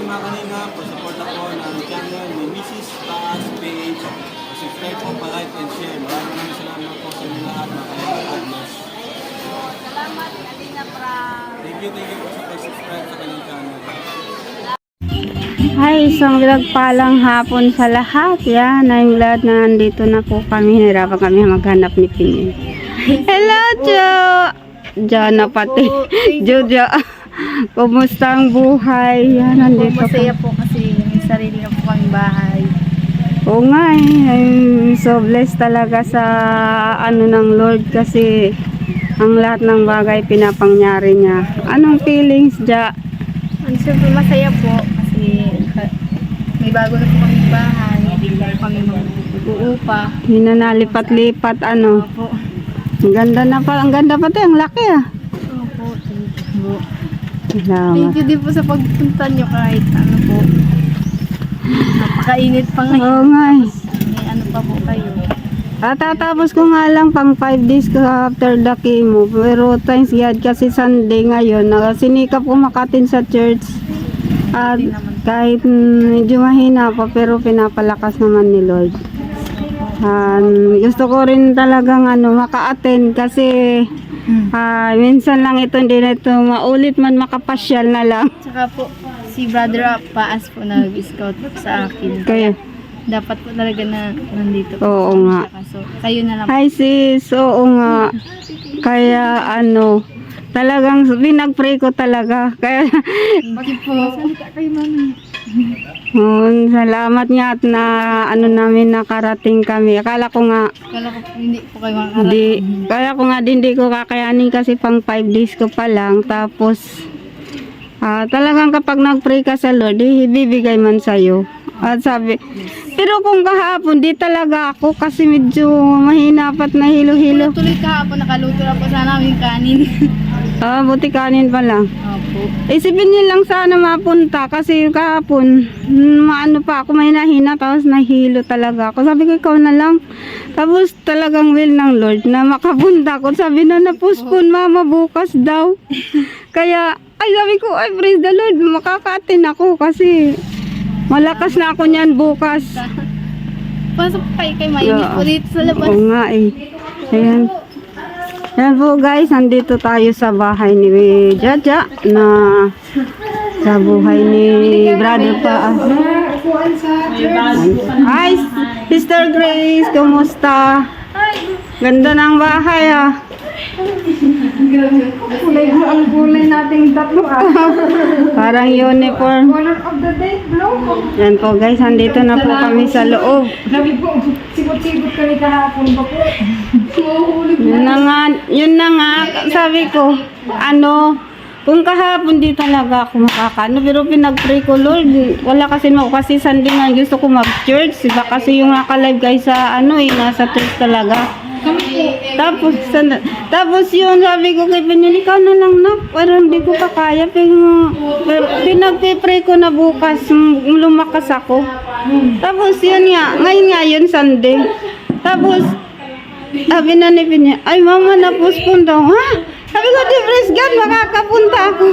mga kanina, pasuporta po ng channel ni Mrs. Taas Page. Subscribe po, pa-like and share. Maraming salamat po sa inyo lahat, mga kanina. God bless. Salamat, Kalina Pra. Thank you po sa pag-subscribe sa kanyang channel. Hi, isang pinagpalang hapon sa lahat. Yan, I'm glad na nandito na po kami. Hirapan kami maghanap ni Pinin. Hello, Jo! Jo na pati. Jojo. Kumusta ang buhay? Yan, nandito Masaya po kasi may sarili na po kaming bahay. Oo nga I'm so blessed talaga sa ano ng Lord kasi ang lahat ng bagay pinapangyari niya. Anong feelings, Ja? Siyempre masaya po kasi may bago na po kaming bahay. Hindi po kami mag-uupa. Hindi na nalipat-lipat ano. Opo. Ang ganda na pa, ang ganda pati, ang laki ah. Opo. Thank you. Salamat. Thank you din po sa pagpunta nyo kahit ano po. Napakainit pa ngayon. Oo nga eh. May ano pa po kayo. Tatapos ko nga lang pang 5 days ko after the chemo. Pero thanks God kasi Sunday ngayon. Sinikap ko makatin sa church. At kahit medyo mahina pa pero pinapalakas naman ni Lord. Gusto ko rin talagang maka-attend kasi minsan lang ito hindi na ito maulit man makapasyal na lang. Tsaka po si Brother Paas po nag-scout sa akin. Kaya Dapat po talaga na nandito po. oo nga. So, kayo na lang. Hi sis, oo nga. Kaya talagang pinag-pray ko talaga. Kaya Bakit po? Salita kayo, mami. salamat nga at na namin nakarating kami. Akala ko nga Kala ko po hindi po kayo makakarating. kaya ko nga din di ko kakayanin kasi pang 5 days ko pa lang. Tapos talagang kapag nag-pray ka sa Lord, ibibigay man sa'yo. At sabi, pero kung kahapon, di talaga ako kasi medyo mahina pat na hilo-hilo. Tuloy kahapon, nakaluto na po sana aming kanin. Buti kanin pa lang. Opo. Isipin niyo lang sana mapunta kasi kahapon, maano pa ako, may nahina tapos nahilo talaga ako. Sabi ko, ikaw na lang. Tapos talagang will ng Lord na makapunta ko. Sabi na na-postpone mama bukas daw. Kaya, sabi ko, praise the Lord, makaka-attend ako kasi malakas na ako niyan bukas. Pasok kayo kay mainit po dito sa labas. Oo nga eh. Ayan. Ayan po guys, nandito tayo sa bahay ni Jaja na sa buhay ni Brother pa. Hi, Sister Grace, kumusta? Ganda ng bahay ah. Ang kulay nating tatlo ah. Parang uniform. Color of the day, blue. Yan po guys, nandito na po kami sa loob. Sabi po, sibot-sibot kami kahapon pa po. Yun na nga, sabi ko, kung kahapon di talaga ako pero pinag-pray ko, Lord, wala kasi Sunday nga gusto ko mag-church, iba kasi yung naka-live guys sa nasa church talaga. Tapos yun, sabi ko kay Pinyon, ikaw na lang na, parang hindi ko pa kaya, pinag-pray ko na bukas, lumakas ako. Tapos yun nga, ngayon Sunday. Tapos, sabi na ni Pinyon, ay mama, na-postpone daw, ha? Sabi ko, di praise God, makakapunta ako.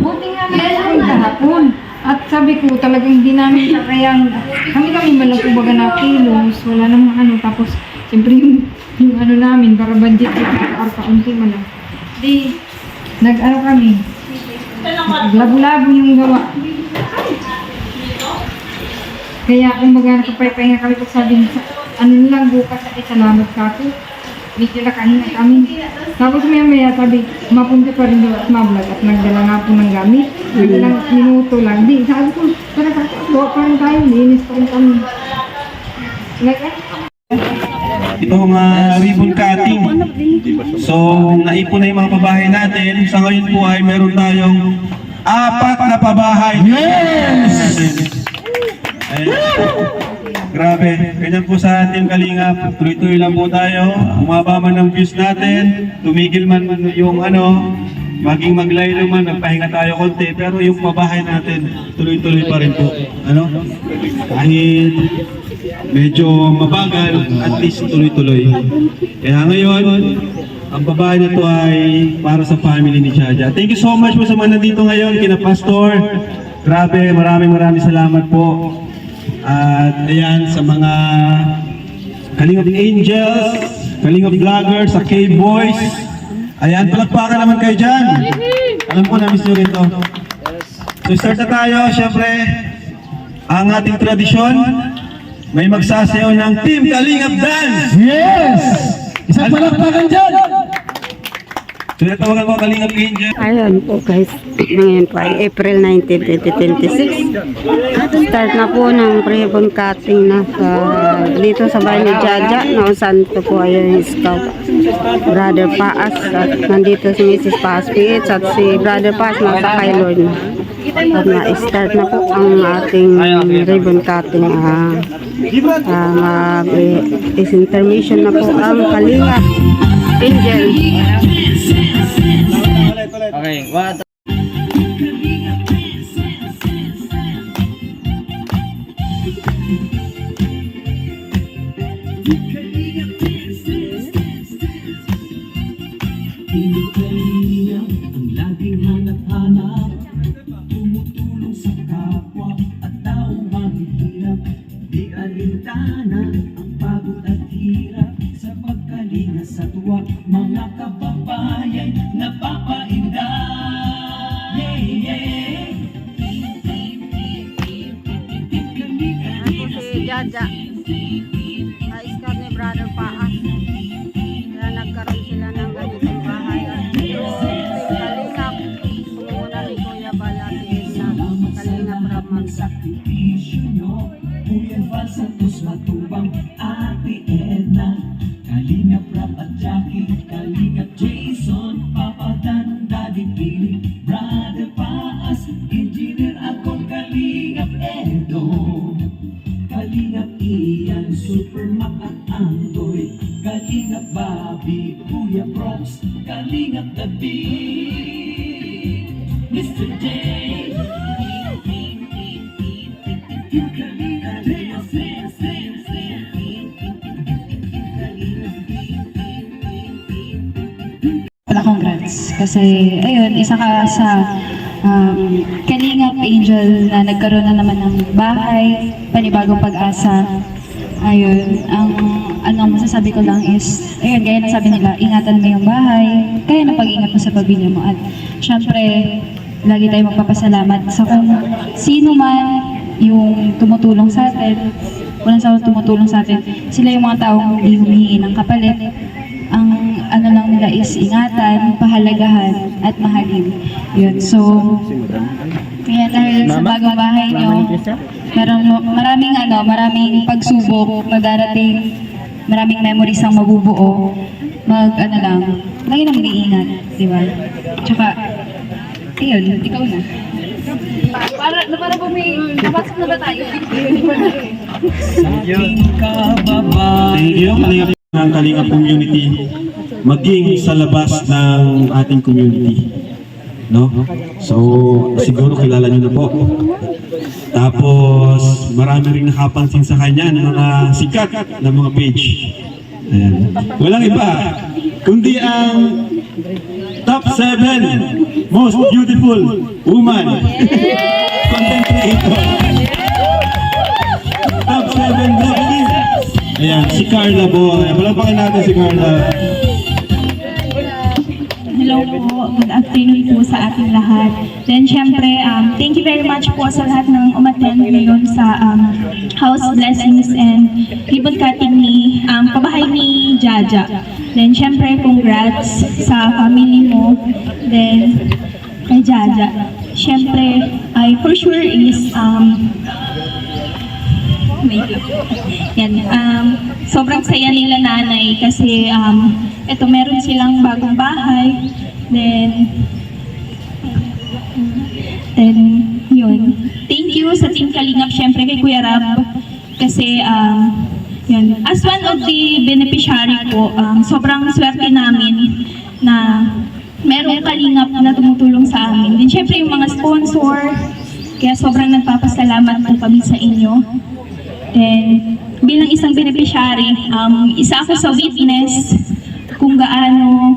Buti nga naman kahapon. At sabi ko, talagang hindi namin kayang, kami man lang kumbaga na kilos, wala namang tapos, siyempre yung namin, para budget para kaunti man lang. Di, kami, labo-labo yung gawa. Kaya kumbaga nakapay-pahinga kami pag sabi lang bukas ay salamat ka ako. Medyo nakahinga kami. Tapos maya sabi, mapunta pa rin doon at mablog at nagdala nga po ng gamit. Ilang minuto lang. Di, sabi ko, para gawa pa rin tayo, linis pa rin kami. Itong ribbon cutting. So, naipon na yung mga pabahay natin. Sa ngayon po ay meron tayong 4 na pabahay. Yes! Grabe, ganyan po sa ating Kalingap. Tuloy-tuloy lang po tayo. Umaba man ang views natin, tumigil man yung maging maglaylo man, magpahinga tayo konti, pero yung pabahay natin, tuloy-tuloy pa rin po. Kahit medyo mabagal, at least tuloy-tuloy. Kaya ngayon, ang babae na to ay para sa family ni Jaja. Thank you so much po sa mga nandito ngayon, kina Pastor, Grabe, maraming salamat po. At ayan, sa mga Kalingap Angels, Kalingap Vloggers, sa K-Boys. Ayan, palakpakan naman kayo dyan. Alam ko, na-miss nyo rin to. So start na tayo, syempre, ang ating tradisyon, may magsasayaw ng Team Kalingap Dance! Yes! Isang palakpakan dyan! Tinatawagan ko ang Kalingap Angel. Ayun po guys, ngayon po ay April 19, 2026. Start na po ng ribbon cutting na dito sa bahay ni Jaja, na saan ito po ay yung scout Brother Paas, at nandito si Mrs. Paas PH at si Brother Paas nasa kay Lord na. At na-start na po ang ating ribbon cutting. Is intermission na po ang Kalingap Angel. Okay, what? Ang laging hanap-hanap, tumutulong sa kapwa at taong mahihirap. Di alintana ang pagod at hirap sa pagkalinga sa tuwa. Mga kababayan napapainda. Yeah, yeah. Ako si Jaja, na-scout ni Brother Paas. Kaya nagkaroon sila ng ganitong bahay. At yung Kalingap, sumuna ni Kuya Balatin na Kalingap Ramagsa. Sakripisyo nyo, Kuya Val Santos Matubang, Ate Edna, Kalingap Rap at Jackie, Kalingap Jason, Papa Dan, Daddy Pili, Brother Paas, Engineer Akong, Kalingap Edo, Kalingap Ian, Super Mac at Andoy, Kalingap Bobby, Kuya Prox, Kalingap David, Mr. J. Wala, congrats. Kasi, ayun, isa ka sa Kalingap Angel na nagkaroon na naman ng bahay, panibagong pag-asa. Ayun, ang masasabi ko lang is, ayun, gaya na sabi nila, ingatan mo yung bahay, kaya na pag-ingat mo sa pamilya mo. At syempre, lagi tayo magpapasalamat sa kung sino man yung tumutulong sa atin, walang sa tumutulong sa atin, sila yung mga taong hindi humihingi ng kapalit. Ang ano lang nila is ingatan, pahalagahan, at mahalin. Yun. So, kaya dahil sa bagong bahay nyo, maraming pagsubok na darating, maraming memories ang mabubuo, lagi na mag-iingat, di ba? Tsaka, ayun, ikaw na. Para po may napasok na ba tayo? Thank you, Kalingap ng Kalingap community, maging sa labas ng ating community. No? So, siguro kilala nyo na po. Tapos, marami rin nakapansin sa kanya ng mga sikat na mga page. Ayan. Walang iba, kundi ang top 7 most beautiful woman content creator. Top 7 beautiful. Ayan, si Carla po. Palakpakan natin si Carla. Hello po, good afternoon po sa ating lahat. Then syempre, thank you very much po sa lahat ng umattend ngayon sa house blessings and ribbon cutting ni pabahay ni Jaja. Then syempre, congrats sa family mo. Then kay Jaja. Syempre, I for sure is yan, sobrang saya nila nanay kasi eto meron silang bagong bahay. Then yun. Thank you sa Team Kalingap, syempre kay Kuya Rab kasi yun, as one of the beneficiary po, sobrang swerte namin na merong Kalingap na tumutulong sa amin. Then syempre yung mga sponsor, kaya sobrang nagpapasalamat po kami sa inyo. And bilang isang beneficiary, isa ako sa witness kung gaano,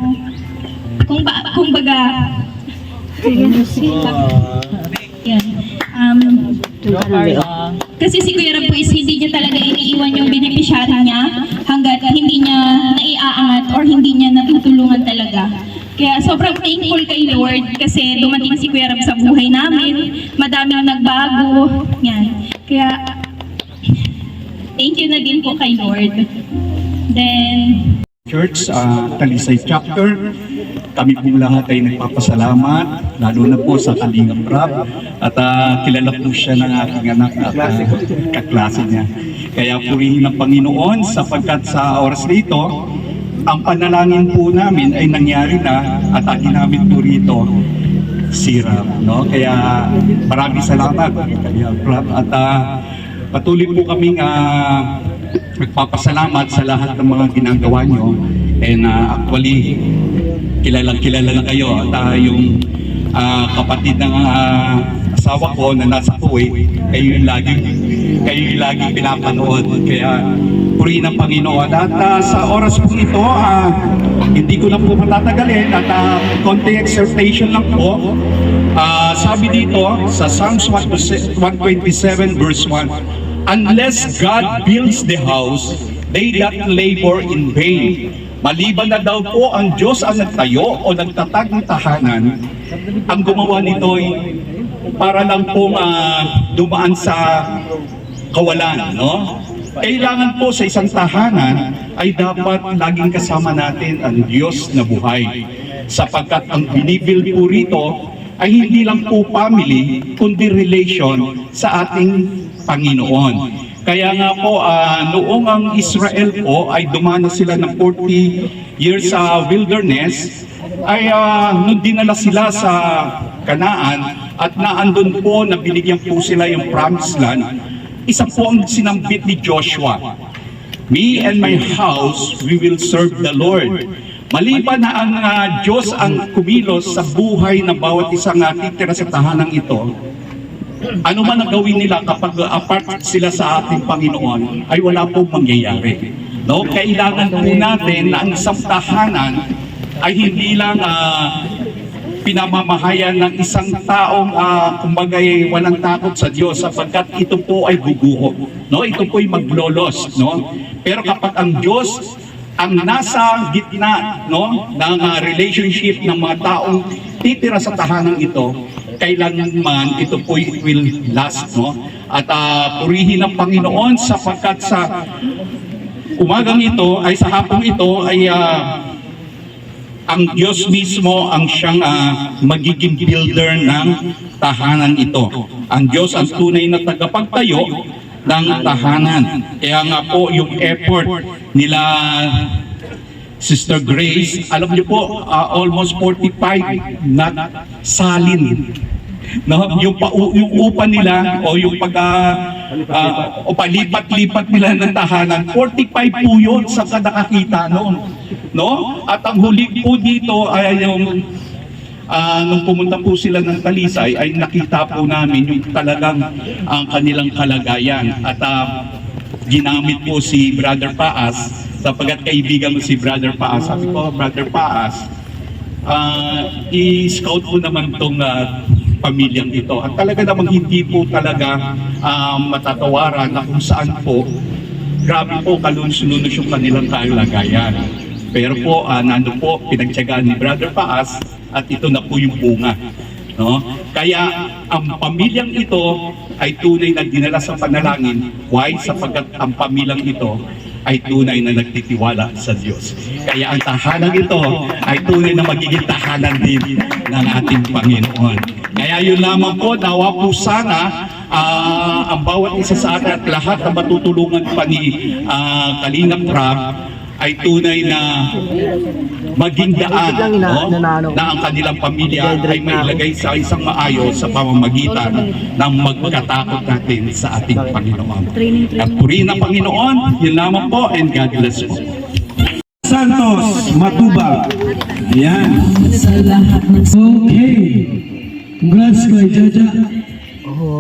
kung baga, yan. Kasi si Kuya Rab po is hindi niya talaga iniiwan yung beneficiary niya hanggat hindi niya naiaangat or hindi niya natutulungan talaga. Kaya sobrang thankful kay Lord kasi dumating si Kuya Rab sa buhay namin, madaming nagbago, yan. Kaya thank you na din po kay Lord. Then, Church, Talisay Chapter, kami po lahat ay nagpapasalamat, lalo na po sa Kalingap Rab, at kilala po siya ng aking anak at kaklase niya. Kaya purihin ng Panginoon sapagkat sa oras nito, ang panalangin po namin ay nangyari na at ang ginamit po rito, si Rab. No? Kaya maraming salamat, Kalingap Rab, at patuloy po kaming nagpapasalamat sa lahat ng mga ginagawa nyo, and actually kilala na kayo at yung kapatid ng asawa ko na nasa Kuwait, kayo yung laging pinapanood. Kaya purihin ng Panginoon at sa oras po ito, hindi ko na po matatagalin at konting exhortation lang po. Sabi dito sa Psalms 127 verse 1, unless God builds the house, they that labor in vain. Maliban na daw po ang Diyos ang nagtayo o nagtatag ng tahanan, ang gumawa nito ay para lang pong dumaan sa kawalan, no? Kailangan po sa isang tahanan ay dapat laging kasama natin ang Diyos na buhay. Sapagkat ang binibuild po rito ay hindi lang po family, kundi relation sa ating Panginoon. Kaya nga po, noong ang Israel po ay dumanas sila ng 40 years sa wilderness, ay nung dinala sila sa Kanaan at naandun po na binigyan po sila yung promised land, isa po ang sinambit ni Joshua, me and my house, we will serve the Lord. Maliban na ang Diyos ang kumilos sa buhay ng bawat isang titira sa tahanang ito, ano man ang gawin nila kapag apart sila sa ating Panginoon, ay wala pong mangyayari. No? Kailangan po natin na ang isang tahanan ay hindi lang pinamamahayan ng isang taong kumbagay walang takot sa Diyos, sapagkat ito po ay guguho. No? Ito po ay maglolos. No? Pero kapag ang Diyos ang nasa gitna, no, ng relationship ng mga taong titira sa tahanang ito, kailanman ito po will last, no? At purihin ng Panginoon sapagkat sa umagang ito ay sa hapong ito ay ang Diyos mismo ang siyang magiging builder ng tahanan ito. Ang Diyos ang tunay na tagapagtayo ng tahanan. Kaya nga po yung effort nila Sister Grace, alam niyo po, almost 45 na salin. No, yung upa nila o yung o palipat-lipat nila ng tahanan, 45 po yun sa nakakita noon. No? At ang huli po dito ay yung nung pumunta po sila ng Talisay ay nakita po namin yung talagang ang kanilang kalagayan. At ginamit po si Brother Paas, sapagkat kaibigan mo si Brother Paas. Sabi ko, Brother Paas, i-scout po naman itong pamilyang ito. At talaga namang hindi po talaga matatawaran na kung saan po, grabe po kaluns-lunos yung kanilang kalagayan. Pero po, nando po, pinagtyagaan ni Brother Paas at ito na po yung bunga. No? Kaya ang pamilyang ito ay tunay na dinala sa panalangin. Why? Sapagkat ang pamilyang ito ay tunay na nagtitiwala sa Diyos. Kaya ang tahanan ito ay tunay na magiging tahanan din ng ating Panginoon. Kaya yun lamang po, nawa po sana ang bawat isa sa atin at lahat na matutulungan pa ni Kalingap Rab ay tunay na maging daan, no? Na ang kanilang pamilya ay mailagay sa isang maayos sa pamamagitan ng magkatakot natin sa ating Panginoon. At purihin ng Panginoon, yun lamang po, and God bless po. Santos Matubang. Ayan. Okay. Congrats kay Jaja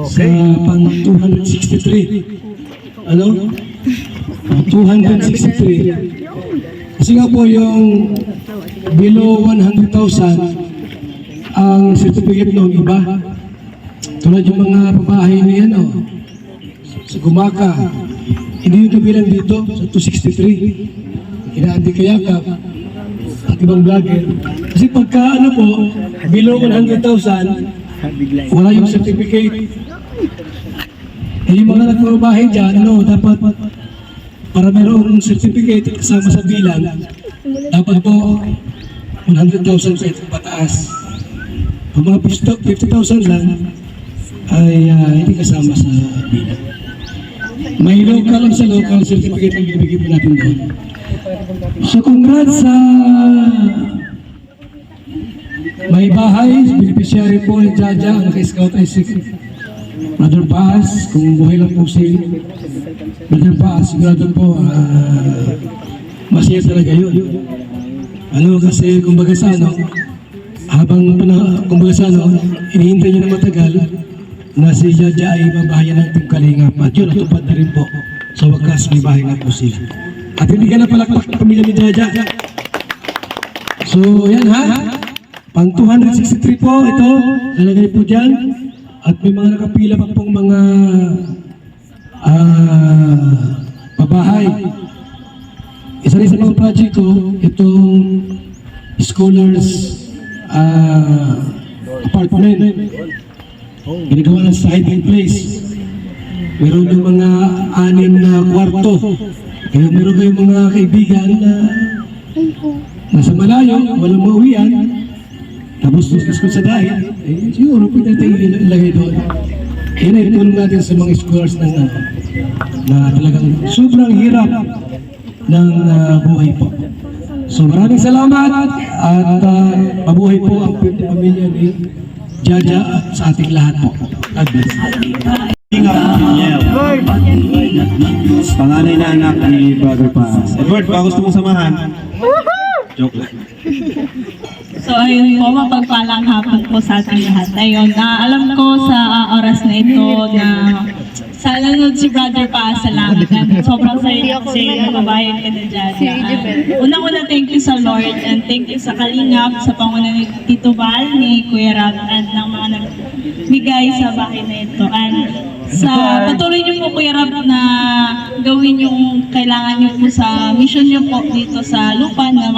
sa pang 263. Ano? 263. Kasi nga po yung below 100,000 ang certificate ng iba. tulad yung mga babae ni sa Gumaka, hindi yung kabilang dito sa 263, kina Andy Kayakap at ibang vlogger. Kasi pagka below 100,000, wala yung certificate. Yung mga nagbabahay dyan, dapat para mayroong certificate kasama sa bilang, dapat po 100,000 sa itong pataas. Ang mga 50,000 lang ay hindi kasama sa bilang. May local lang sa local certificate ang binibigay po natin doon. So congrats sa may bahay, beneficiary po ng Jaja, ang naka-scout ay si Brother Paz, kung buhay lang po si Brother Paz, sigurado po masaya talaga yun. Kasi kumbaga sa inihintay niya na matagal na si Jaja ay mabahayan ng Team Kalingap at yun, natupad na rin po. Sa wakas, may bahay na po sila. At hindi ka na palakpak ng pamilya ni Jaja. So, yan pang 263 po, ito, lalagay po dyan. At may mga nakapila pa pong mga babahay. Isa rin sa mga project ko, itong scholars apartment. Ginagawa ng hiding place. Meron yung mga 6 na kwarto. Kaya meron kayong mga kaibigan na nasa malayo, walang mauwian. Tapos discuss sa dahil, siguro pwede tayo ilagay doon. Yan ay tulong natin sa mga scholars na talagang sobrang hirap ng buhay po. So maraming salamat at mabuhay po ang pamilya ni Jaja at sa ating lahat po. God bless. Panganay na anak ni Brother Paz. Edward, baka gusto mong samahan? Joke lang. So ayun po, mapagpalang hapon po sa ating lahat. Ayun, alam ko sa oras na ito na sa nanonood si Brother Paz, salamat. And sobrang saya kasi nababayan ka na dyan. Unang-una, thank you sa Lord and thank you sa Kalingap, sa panguna ni Tito Val, ni Kuya Rab, at ng mga nagbigay sa bahay na ito. And sa patuloy niyo po, Kuya Rab, na gawin yung kailangan niyo po sa mission niyo po dito sa lupa, na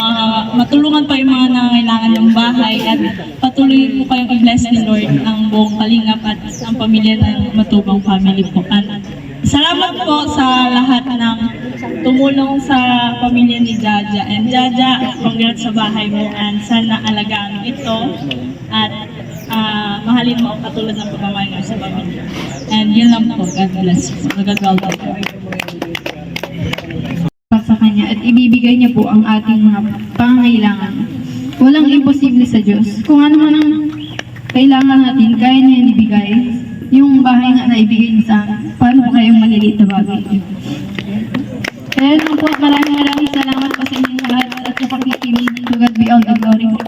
matulungan pa yung mga nangangailangan ng bahay, at patuloy po kayong i-bless ni Lord ang buong Kalingap at ang pamilya ng Matubang family po. At salamat po sa lahat ng tumulong sa pamilya ni Jaja. And Jaja, congrats sa bahay mo and sana alagaan mo ito at mahalin mo ang katulad ng pagmamahal mo sa pamilya. And yun lang po. God bless you. God welcome. Sa kanya at ibibigay niya po ang ating mga pangangailangan. Walang imposible sa Diyos. Kung ano man ang kailangan natin, kaya niya ibigay. Yung bahay nga na ibigay niya sa akin, paano po kayong maliliit na bagay? Kaya naman po, maraming salamat po sa inyong lahat at sa pakikinig. To God be all the glory po.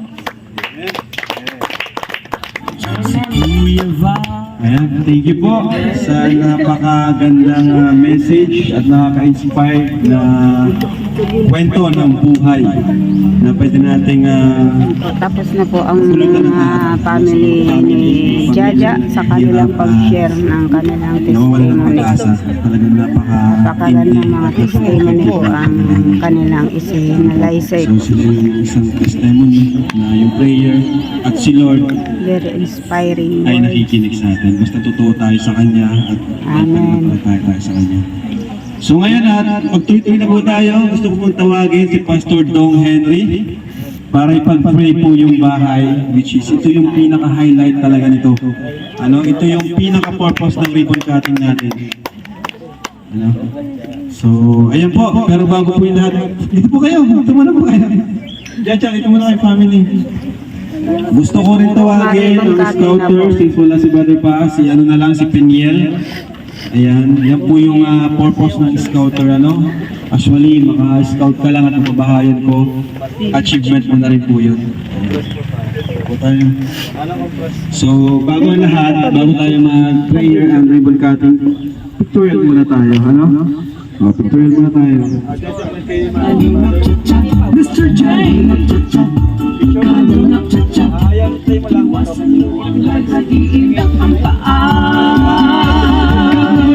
Ayan, thank you po sa napakagandang message at nakaka-inspire na kwento ng buhay na pwede nating Tapos na po ang family ni Jaja sa kanilang pag-share ng kanilang nawawalan ng testimony. pag-asa. Talagang Napakagandang mga testimony po ang kanilang isinalaysay. So sila yung isang testimony na yung prayer at si Lord Very inspiring ay words. nakikinig sa atin. Basta totoo tayo sa Kanya at Amen. tayo sa Kanya. So ngayon at magtuloy na po tayo, gusto ko pong tawagin si Pastor Dong Henry para ipag-pray po yung bahay, which is ito yung pinaka-highlight talaga nito. Ito yung pinaka-purpose ng ribbon cutting natin. So, ayan po. Pero bago po yung lahat, dito po kayo. Tumuna po kayo. Diyan, ito muna kayo, family. Gusto ko rin tawagin ang scouter, since wala si Brother Paz, si si Peniel. Ayan, yan po yung purpose ng scouter, Actually, maka-scout ka lang at ang kabahayan ko, achievement mo na rin po yun. So, bago ang lahat, bago tayo mag-prayer and ribbon cutting, pictorial muna tayo, pictorial muna tayo. Mr. J, Kalingap Cha-Cha. Play mo lang. Iingat ang paa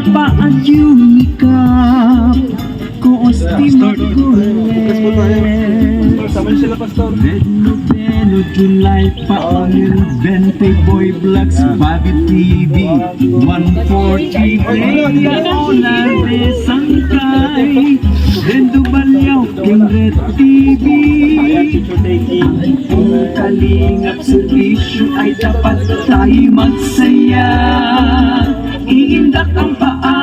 paanyumikap ko Pastor, focus po tayo. Pastor, sama niyo sila, Pastor. Beno July paangin 20 Boy Blacks Bobby TV 140 Ola de Sangkay Rendo Balyaw King Red TV Ayan, Teacher Takey. Kung kalingap servisyo ay dapat tayo magsaya Iindak ang paa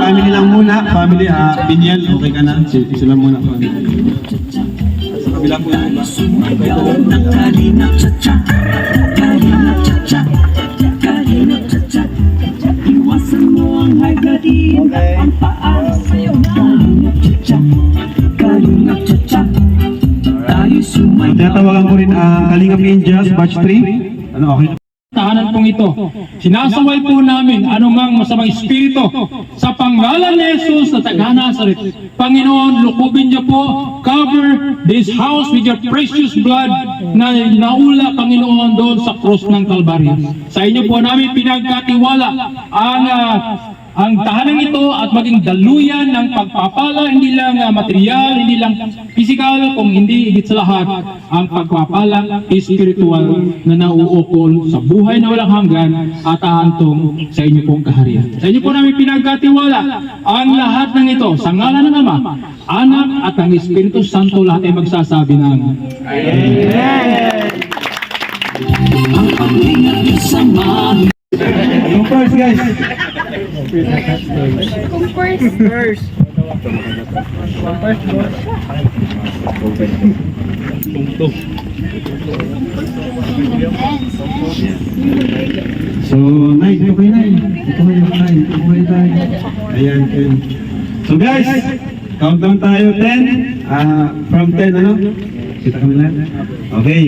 Family lang muna. Family, Binyel, okay ka na? Sila muna. Sa kabila po. Sumayaw na kalingap cha-cha Kalingap cha-cha Kalingap cha-cha Iwasan mo ang high blood Iindak ang paa Kalingap cha-cha Kalingap cha-cha Tayo sumayaw Tinatawagan ko rin ang Kalingap Ninjas, Batch 3. Ano, okay na? Tahanan pong ito. Sinasaway po namin anumang masamang espiritu sa pangalan ni Jesus na taga-Nazaret. Panginoon, lukubin niyo po, cover this house with your precious blood na naula, Panginoon, doon sa cross ng Kalbaryo. Sa inyo po namin pinagkatiwala ang tahanang ito at maging daluyan ng pagpapala, hindi lang material, hindi lang physical, kung hindi higit sa lahat, ang pagpapala spiritual na nauukol sa buhay na walang hanggan at ahantong sa inyo pong kaharian. Sa inyo po namin pinagkatiwala ang lahat ng ito sa ngalan ng Ama, Anak at ang Espiritu Santo, lahat ay magsasabi ng ang pag-ingat niyo sa mga Yung first, guys. So, Nay, ito kayo, Nay. Ito kayo, Nay. Ito kayo, Nay. Ayan, 10. So, guys, countdown tayo, 10. From 10, ano? Kita kami lahat. Okay.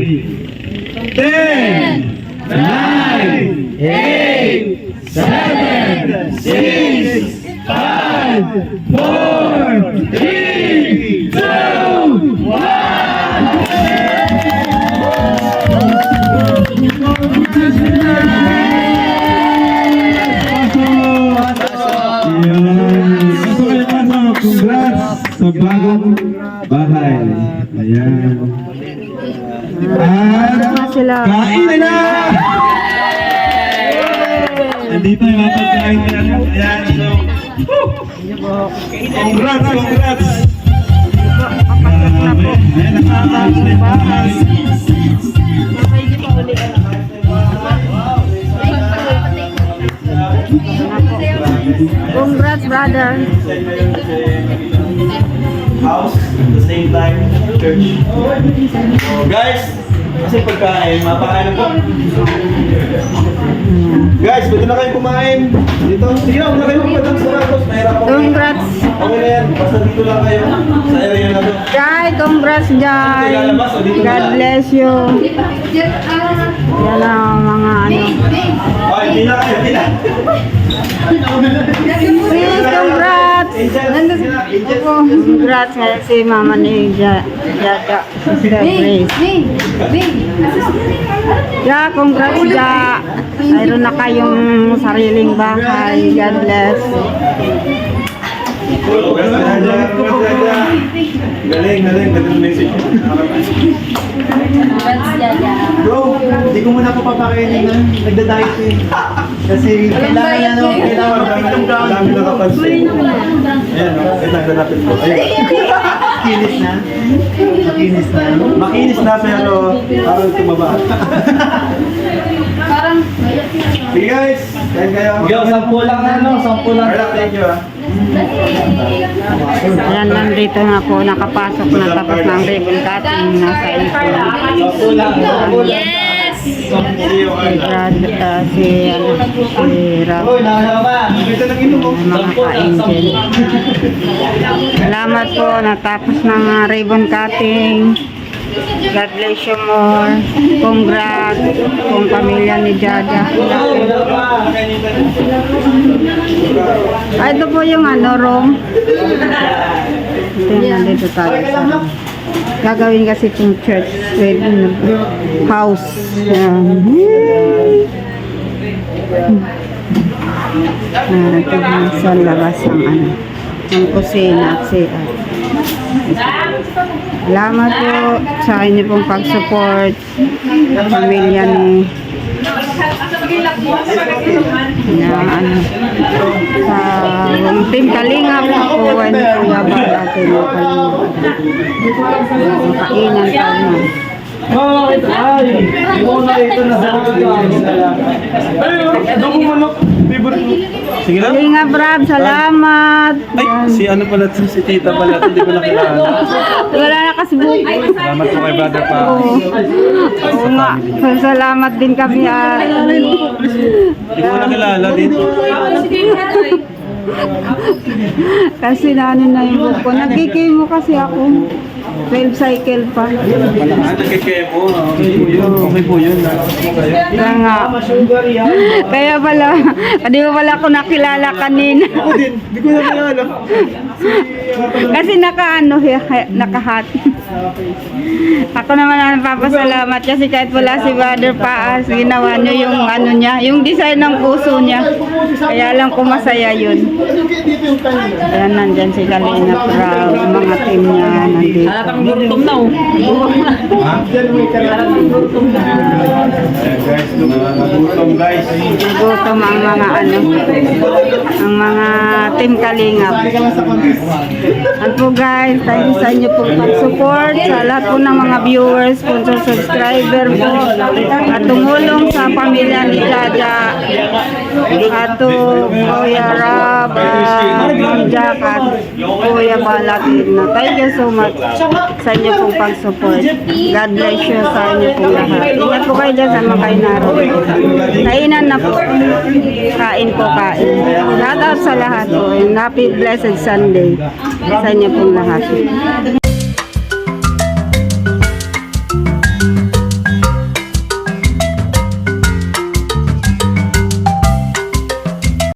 10, 9, 8, 7, 6, 5, 4, 3, 2, 1. Congrats sa bagong bahay. Ayan. At kain na! Nandito yung mga pagkain nila. Ayan, so. Congrats, congrats! Ayan, nakakaayos na yung bahay. Congrats, brother. House, at the same time, church. Guys, kasi pagkain, mapakain po. Guys, pwede na kayo kumain. Dito, sige na, wala kayo magpadang sa Marcos. Mahirap ako. Congrats. Okay na yan, basta dito lang kayo. Sa area na to. Jai, congrats, Jai. God bless you. Yan ang mga ano. Oh, hindi na kayo, hindi na. Please, congrats. Congrats ngayon si mama ni Jaja. Sister Grace. Ja, congrats, Ja. Mayroon na kayong sariling bahay. God bless. Galing, galing, galing message. Bro, hindi ko muna papakainin na. Nagda-diet ko eh. Kasi kailangan na no, kailangan mapitong brown. Dami nakapansin. Ayan, nagdanapin ko. Makinis na. Makinis na. Makinis na pero parang tumaba. Sige guys, kain kayo. Yo, 10 lang ano, 10 lang. Alright, thank you ah. Ayan, nandito na ako. Nakapasok na tapos ng ribbon cutting. Nasa ipon. 10 lang. Yes! See you Si Brad, si Rob. Uy, nakakala ba? Ito nang inom mo. Mga ka-angel. Salamat po. Natapos ng ribbon cutting. God bless you more. Congrats kung pamilya ni Jaja. Ito po yung ano, room. Ito yung nandito tayo sa room. Gagawin kasi itong church with house. Yan. Ito sa labas ang ang kusina at CR. Salamat po sa inyo pong pag-support sa pamilya ni sa Team Kalinga po and Kuya Bal natin kainan tayo. Sige lang. Kalinga Brad, salamat. Ay, si ano pala, si tita pala, hindi ko nakilala. Wala na kasi buhay. Salamat po kay brother pa. Oo nga, salamat din kami. Hindi ko nakilala dito. Kasi na yung book ko. Nagkikimo kasi ako. 12 cycle pa. Nagkikemo. Okay po yun. Kaya nga. Kaya pala, hindi mo pala ako nakilala kanina. Ako din, hindi ko nakilala. Kasi nakahat. Ako naman ang papasalamat kasi kahit wala si Brother Paas, ginawa niyo yung niya, yung design ng puso niya. Kaya lang ko masaya yun. Kaya nandyan si Kalinga Prab, mga team niya nandito. Guys, nagutom guys. Nagutom ang mga ang mga team Kalinga. At po guys, tayo sa inyo po pag-support sa lahat po ng mga viewers, sponsor, subscriber po at tumulong sa pamilya ni Jaja at to Kuya Rab, Ma'am Jack at Kuya Balatin. Thank you so much sa inyo pong pag-support. God bless you sa inyo pong lahat. Ingat po kayo dyan sa mga kayo naroon. Kainan na po. Kain po, kain. Shout out sa lahat po. And happy blessed Sunday sa inyo pong lahat.